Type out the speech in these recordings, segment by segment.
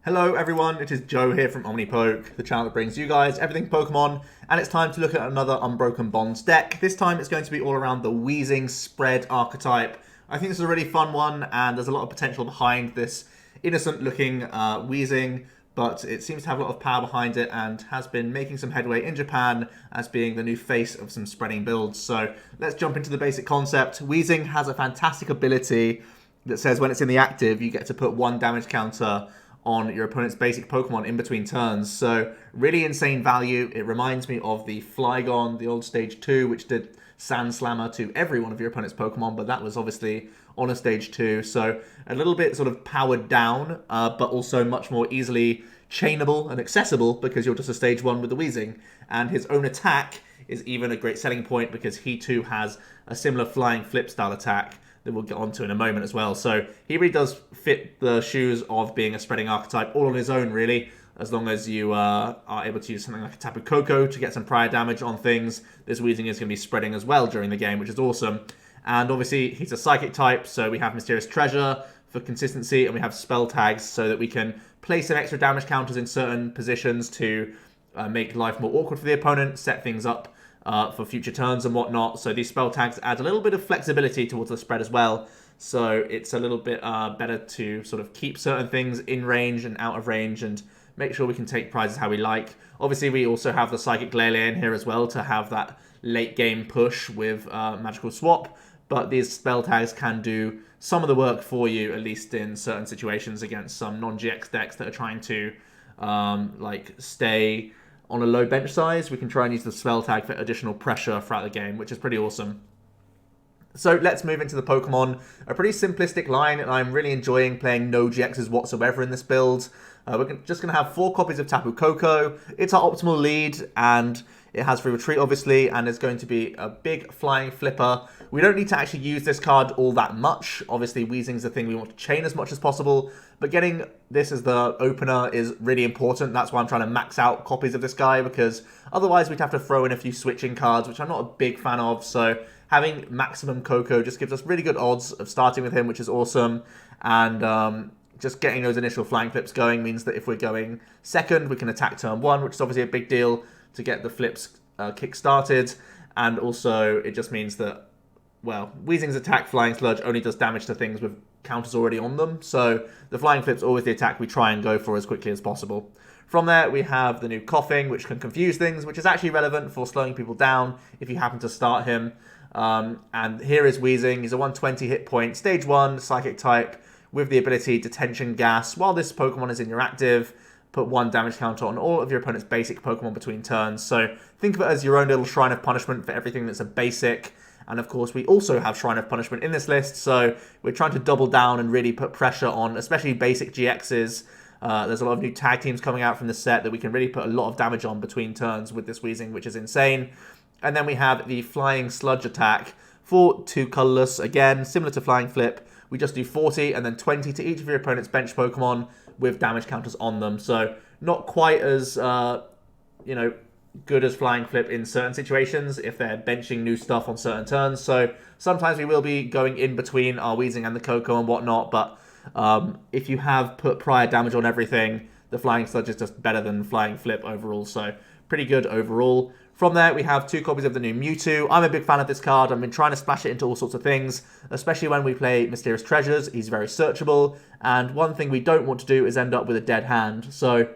Hello everyone, it is Joe here from OmniPoke, the channel that brings you guys everything Pokemon, and it's time to look at another Unbroken Bonds deck. This time it's going to be all around the Weezing spread archetype. I think this is a really fun one, and there's a lot of potential behind this innocent looking Weezing, but it seems to have a lot of power behind it and has been making some headway in Japan as being the new face of some spreading builds. So let's jump into the basic concept. Weezing has a fantastic ability that says when it's in the active, you get to put one damage counter on your opponent's basic Pokemon in between turns. So really insane value. It reminds me of the Flygon, the old Stage 2, which did Sand Slammer to every one of your opponent's Pokemon, but that was obviously on a Stage 2. So a little bit sort of powered down, but also much more easily chainable and accessible because you're just a Stage 1 with the Weezing. And his own attack is even a great selling point because he too has a similar flying flip style attack that we'll get onto in a moment as well. So he really does fit the shoes of being a spreading archetype all on his own, really, as long as you are able to use something like a Tapu Koko to get some prior damage on things. This Weezing is going to be spreading as well during the game, which is awesome. And obviously, he's a Psychic type, so we have Mysterious Treasure for consistency, and we have Spell Tags so that we can place some extra damage counters in certain positions to make life more awkward for the opponent, set things up for future turns and whatnot. So these spell tags add a little bit of flexibility towards the spread as well. So it's a little bit better to sort of keep certain things in range and out of range and make sure we can take prizes how we like. Obviously, we also have the Psychic Lele in here as well to have that late game push with Magikal Swap. But these spell tags can do some of the work for you, at least in certain situations against some non-GX decks that are trying to stay on a low bench size. We can try and use the spell tag for additional pressure throughout the game, which is pretty awesome. So let's move into the Pokemon. A pretty simplistic line, and I'm really enjoying playing no GXs whatsoever in this build. We're just going to have 4 copies of Tapu Koko. It's our optimal lead, and it has free retreat, obviously, and it's going to be a big flying flipper. We don't need to actually use this card all that much. Obviously, Weezing's the thing we want to chain as much as possible, but getting this as the opener is really important. That's why I'm trying to max out copies of this guy, because otherwise we'd have to throw in a few switching cards, which I'm not a big fan of. So having maximum Koko just gives us really good odds of starting with him, which is awesome. And just getting those initial flying flips going means that if we're going second, we can attack turn 1, which is obviously a big deal to get the flips kick-started. And also, it just means that, well, Weezing's attack, Flying Sludge, only does damage to things with counters already on them. So the Flying Flip's always the attack we try and go for as quickly as possible. From there, we have the new Koffing, which can confuse things, which is actually relevant for slowing people down if you happen to start him. And here is Weezing. He's a 120 hit point, Stage 1, Psychic type, with the ability Detention Gas. While this Pokemon is in your active, put 1 damage counter on all of your opponent's basic Pokemon between turns. So think of it as your own little Shrine of Punishment for everything that's a basic. And of course, we also have Shrine of Punishment in this list, so we're trying to double down and really put pressure on, especially basic GXs. There's a lot of new tag teams coming out from the set that we can really put a lot of damage on between turns with this Weezing, which is insane. And then we have the Flying Sludge attack for 2 Colorless. Again, similar to Flying Flip, we just do 40 and then 20 to each of your opponent's bench Pokemon with damage counters on them. So not quite as, good as Flying Flip in certain situations if they're benching new stuff on certain turns. So sometimes we will be going in between our Weezing and the Koko and whatnot, but if you have put prior damage on everything, the Flying Sludge is just better than Flying Flip overall. So pretty good overall. From there, we have 2 copies of the new Mewtwo. I'm a big fan of this card. I've been trying to splash it into all sorts of things, especially when we play Mysterious Treasures. He's very searchable, and one thing we don't want to do is end up with a dead hand. So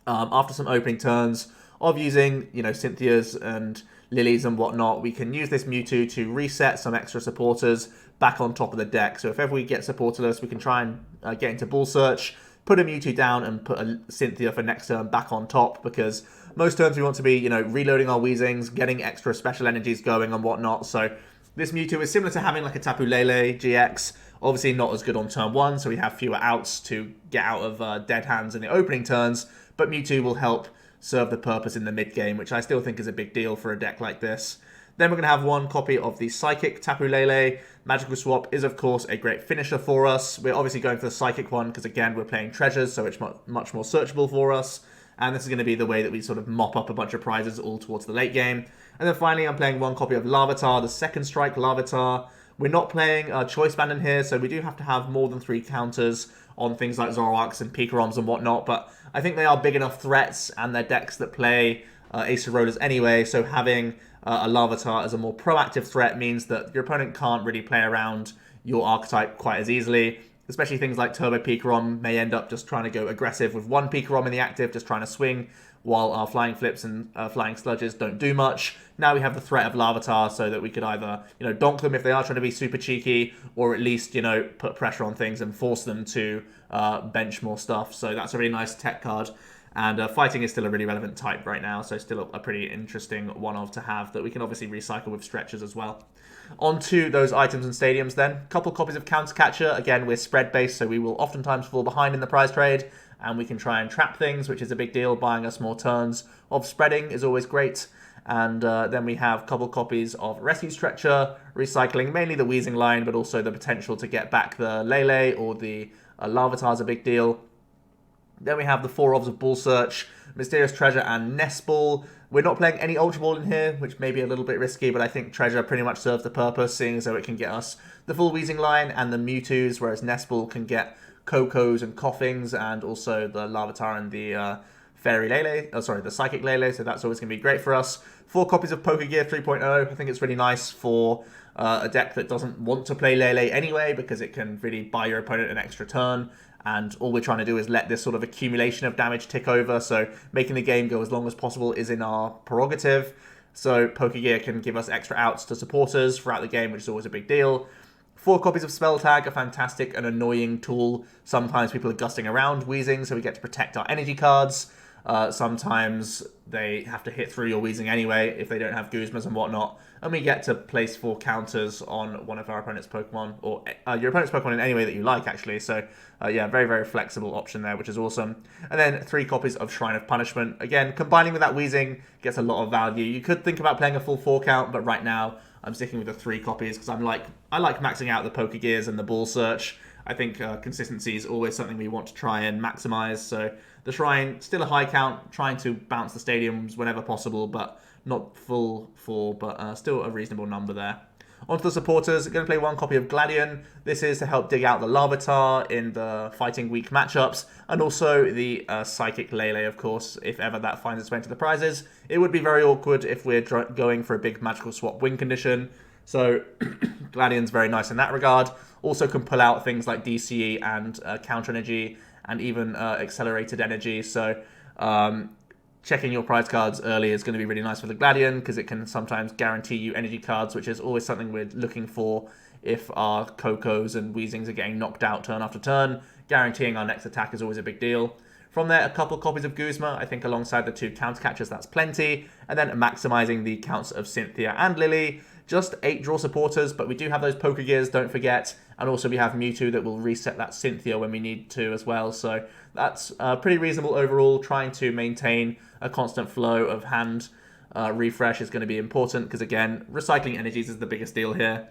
after some opening turns of using, Cynthia's and Lillies and whatnot, we can use this Mewtwo to reset some extra supporters back on top of the deck. So if ever we get supporterless, we can try and get into Ball Search, put a Mewtwo down, and put a Cynthia for next turn back on top, because most turns we want to be, reloading our Weezings, getting extra special energies going and whatnot. So this Mewtwo is similar to having like a Tapu Lele GX. Obviously not as good on turn 1, so we have fewer outs to get out of dead hands in the opening turns, but Mewtwo will help serve the purpose in the mid-game, which I still think is a big deal for a deck like this. Then we're going to have 1 copy of the Psychic Tapu Lele. Magikal Swap is, of course, a great finisher for us. We're obviously going for the Psychic one because, again, we're playing Treasures, so it's much more searchable for us. And this is going to be the way that we sort of mop up a bunch of prizes all towards the late game. And then finally, I'm playing 1 copy of Larvitar, the second strike Larvitar. We're not playing Choice Band in here, so we do have to have more than 3 counters on things like Zoroarks and Pikaroms and whatnot, but I think they are big enough threats, and they're decks that play Acerolas anyway, so having a Larvitar as a more proactive threat means that your opponent can't really play around your archetype quite as easily. Especially things like Turbo Pikarom may end up just trying to go aggressive with one Pikarom in the active, just trying to swing, while our Flying Flips and Flying Sludges don't do much. Now we have the threat of Larvitar so that we could either, donk them if they are trying to be super cheeky, or at least, put pressure on things and force them to bench more stuff. So that's a really nice tech card. And fighting is still a really relevant type right now, so still a pretty interesting one-of to have that we can obviously recycle with stretchers as well. On to those items and stadiums then. Couple copies of Counter Catcher. Again, we're spread-based, so we will oftentimes fall behind in the prize trade, and we can try and trap things, which is a big deal. Buying us more turns of spreading is always great. And then we have a couple copies of Rescue Stretcher, recycling mainly the Weezing line, but also the potential to get back the Lele or the Larvitar is a big deal. Then we have the 4 ofs of Ball Search, Mysterious Treasure, and Nest Ball. We're not playing any Ultra Ball in here, which may be a little bit risky, but I think Treasure pretty much serves the purpose, seeing as though it can get us the full Weezing line and the Mewtwo's, whereas Nest Ball can get Kokos and Koffings, and also the Larvitar and the Fairy Lele, the Psychic Lele, so that's always going to be great for us. 4 copies of PokeGear 3.0. I think it's really nice for a deck that doesn't want to play Lele anyway, because it can really buy your opponent an extra turn. And all we're trying to do is let this sort of accumulation of damage tick over, so making the game go as long as possible is in our prerogative. So PokeGear can give us extra outs to supporters throughout the game, which is always a big deal. 4 copies of Spell Tag, a fantastic and annoying tool. Sometimes people are gusting around Weezing, so we get to protect our energy cards. Sometimes they have to hit through your Weezing anyway if they don't have Guzmas and whatnot. And we get to place 4 counters on one of our opponent's Pokemon, or your opponent's Pokemon in any way that you like, actually. So, yeah, very, very flexible option there, which is awesome. And then 3 copies of Shrine of Punishment. Again, combining with that Weezing gets a lot of value. You could think about playing a full 4 count, but right now I'm sticking with the 3 copies because I like maxing out the Pokegears and the Ball Search. I think consistency is always something we want to try and maximize. So the Shrine, still a high count, trying to bounce the stadiums whenever possible, but not full 4, but still a reasonable number there. On to the supporters, going to play 1 copy of Gladion. This is to help dig out the Larvitar in the fighting weak matchups, and also the Psychic Lele, of course, if ever that finds its way into the prizes. It would be very awkward if we're going for a big Magical Swap win condition, so Gladion's very nice in that regard. Also can pull out things like DCE and Counter Energy, and even Accelerated Energy, so checking your prize cards early is going to be really nice for the Gladion, because it can sometimes guarantee you energy cards, which is always something we're looking for if our Kokos and Weezings are getting knocked out turn after turn. Guaranteeing our next attack is always a big deal. From there, a couple copies of Guzma. I think alongside the 2 counter catchers, that's plenty. And then maximizing the counts of Cynthia and Lillie. Just 8 draw supporters, but we do have those PokeGears, don't forget. And also we have Mewtwo that will reset that Cynthia when we need to as well. So that's pretty reasonable overall. Trying to maintain a constant flow of hand refresh is going to be important, because again, recycling energies is the biggest deal here.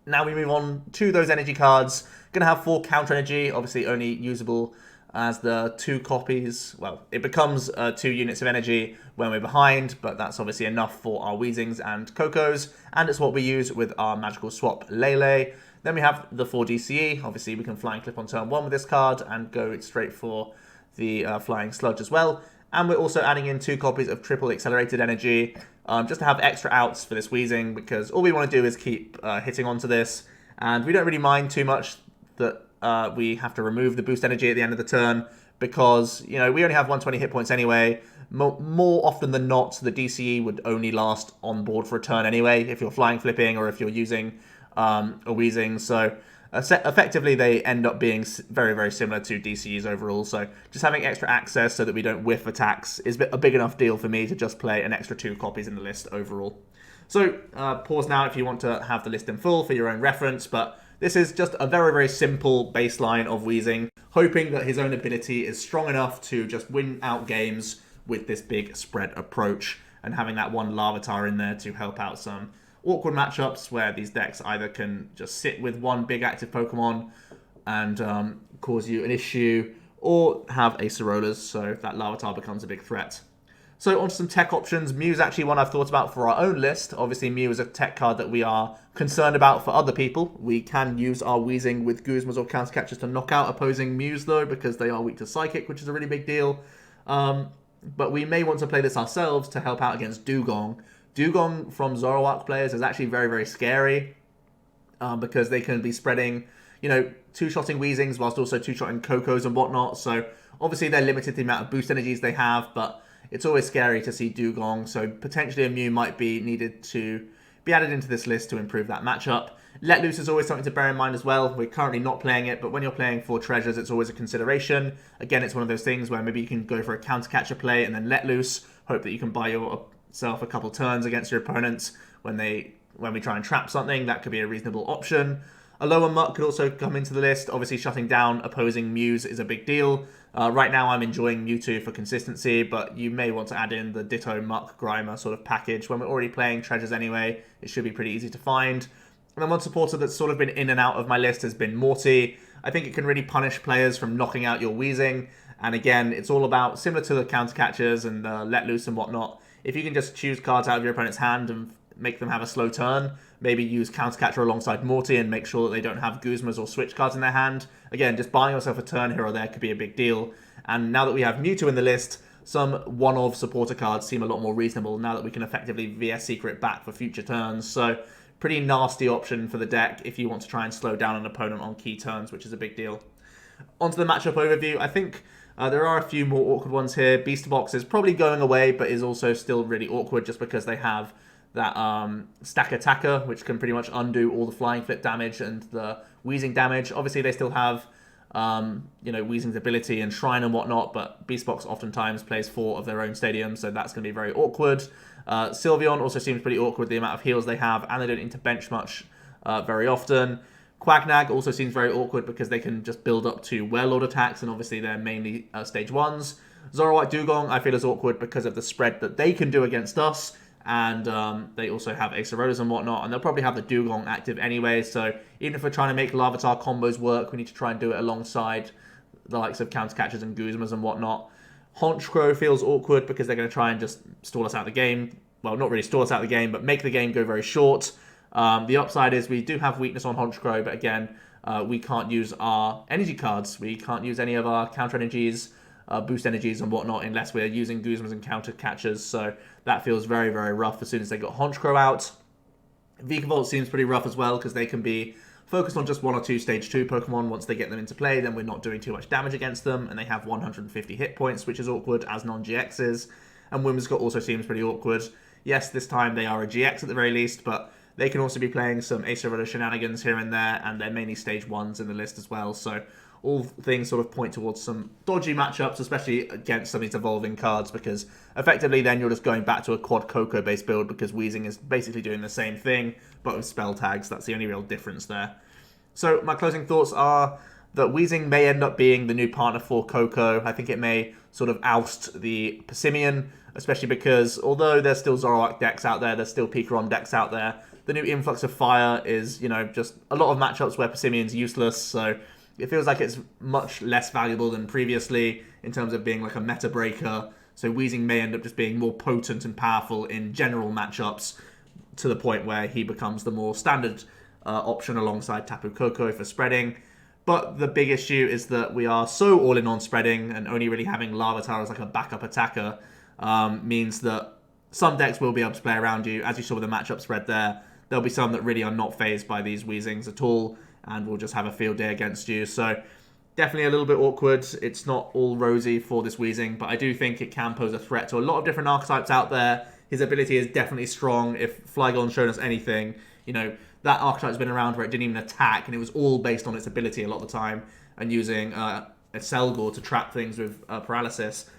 Now we move on to those energy cards. Going to have 4 counter energy, obviously only usable as the 2 copies. Well, it becomes 2 units of energy when we're behind, but that's obviously enough for our Weezings and Kokos, and it's what we use with our Magical Swap Lele. Then we have the 4 DCE. Obviously, we can Flying Clip on turn 1 with this card and go straight for the Flying Sludge as well. And we're also adding in 2 copies of Triple Accelerated Energy, just to have extra outs for this Weezing, because all we want to do is keep hitting onto this, and we don't really mind too much that we have to remove the boost energy at the end of the turn, because, we only have 120 hit points anyway. More often than not, the DCE would only last on board for a turn anyway, if you're Flying Flipping or if you're using a Weezing. So effectively, they end up being very, very similar to DCEs overall. So just having extra access so that we don't whiff attacks is a big enough deal for me to just play an extra 2 copies in the list overall. So pause now if you want to have the list in full for your own reference, but this is just a very, very simple baseline of Weezing, hoping that his own ability is strong enough to just win out games with this big spread approach, and having that 1 Larvitar in there to help out some awkward matchups where these decks either can just sit with 1 big active Pokemon and cause you an issue, or have Acerolas, so that Larvitar becomes a big threat. So onto some tech options. Mew's actually one I've thought about for our own list. Obviously, Mew is a tech card that we are concerned about for other people. We can use our Weezing with Guzmas or counter catchers to knock out opposing Mews though, because they are weak to Psychic, which is a really big deal. But we may want to play this ourselves to help out against Dugong. Dugong from Zoroark players is actually very, very scary because they can be spreading, two-shotting Weezings whilst also two-shotting Kokos and whatnot. So obviously they're limited to the amount of boost energies they have, but it's always scary to see Dugong. So potentially a Mew might be needed to be added into this list to improve that matchup. Let Loose is always something to bear in mind as well. We're currently not playing it, but when you're playing for treasures, it's always a consideration. Again, it's one of those things where maybe you can go for a counter catcher play and then Let Loose, hope that you can buy yourself a couple turns against your opponents when we try and trap something. That could be a reasonable option. A lower Muck could also come into the list. Obviously, shutting down opposing Mews is a big deal. Right now, I'm enjoying Mewtwo for consistency, but you may want to add in the Ditto Muck Grimer sort of package. When we're already playing treasures anyway, it should be pretty easy to find. And then one supporter that's sort of been in and out of my list has been Morty. I think it can really punish players from knocking out your Weezing. And again, it's all about, similar to the counter catchers and Let Loose and whatnot, if you can just choose cards out of your opponent's hand and make them have a slow turn, maybe use counter catcher alongside Morty and make sure that they don't have Guzmas or switch cards in their hand. Again, just buying yourself a turn here or there could be a big deal. And now that we have Mewtwo in the list, some one-of supporter cards seem a lot more reasonable now that we can effectively VS Secret back for future turns. So pretty nasty option for the deck if you want to try and slow down an opponent on key turns, which is a big deal. Onto the matchup overview. I think there are a few more awkward ones here. Beast Box is probably going away, but is also still really awkward just because they have that Stack Attacker, which can pretty much undo all the Flying Flip damage and the Weezing damage. Obviously, they still have Weezing's ability and Shrine and whatnot, but Beast Box oftentimes plays 4 of their own stadiums, so that's going to be very awkward. Sylveon also seems pretty awkward, the amount of heals they have, and they don't need to bench much very often. Quagnag also seems very awkward because they can just build up to Warlord attacks, and obviously they're mainly stage 1s. Zoroark Dugong I feel is awkward because of the spread that they can do against us, and they also have Acerolas and whatnot, and they'll probably have the Dugong active anyway, so even if we're trying to make Larvitar combos work, we need to try and do it alongside the likes of counter catchers and Guzmas and whatnot. Honchkrow feels awkward because they're going to try and just stall us out the game. Well, not really stall us out the game, but make the game go very short. The upside is we do have weakness on Honchkrow, but again, we can't use our energy cards. We can't use any of our counter energies, boost energies and whatnot unless we're using Guzmas and counter catchers. So that feels very, very rough as soon as they got Honchkrow out. Vikavolt seems pretty rough as well because they can be focused on just 1 or 2 stage 2 Pokemon. Once they get them into play, then we're not doing too much damage against them, and they have 150 hit points, which is awkward as non-GXs. And Whimsicott also seems pretty awkward. Yes, this time they are a GX at the very least, but they can also be playing some Acerola shenanigans here and there, and they're mainly stage 1s in the list as well. So all things sort of point towards some dodgy matchups, especially against some of these evolving cards, because effectively then you're just going back to a quad Koko based build because Weezing is basically doing the same thing, but with spell tags. That's the only real difference there. So my closing thoughts are that Weezing may end up being the new partner for Koko. I think it may sort of oust the Persimmon, especially because although there's still Zoroark decks out there, there's still Pikarom decks out there, the new influx of fire is, just a lot of matchups where Persimmon's useless, so it feels like it's much less valuable than previously in terms of being like a meta breaker. So Weezing may end up just being more potent and powerful in general matchups to the point where he becomes the more standard option alongside Tapu Koko for spreading. But the big issue is that we are so all in on spreading, and only really having Larvitar as like a backup attacker means that some decks will be able to play around you. As you saw with the matchup spread there, there'll be some that really are not phased by these Weezings at all, and will just have a field day against you. So definitely a little bit awkward. It's not all rosy for this Weezing, but I do think it can pose a threat to a lot of different archetypes out there. His ability is definitely strong. If Flygon's shown us anything, that archetype's been around where it didn't even attack, and it was all based on its ability a lot of the time, and using a Selgor to trap things with paralysis.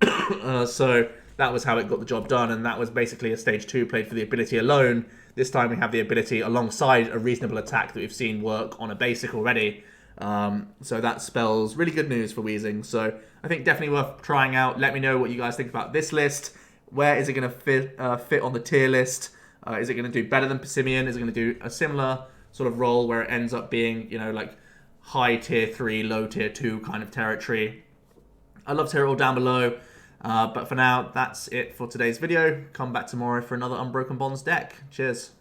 So that was how it got the job done, and that was basically a stage 2 played for the ability alone. This time we have the ability alongside a reasonable attack that we've seen work on a basic already. So that spells really good news for Weezing. So I think definitely worth trying out. Let me know what you guys think about this list. Where is it going to fit on the tier list? Is it going to do better than Persimmon? Is it going to do a similar sort of role where it ends up being, like high tier 3, low tier 2 kind of territory? I'd love to hear it all down below. But for now, that's it for today's video. Come back tomorrow for another Unbroken Bonds deck. Cheers.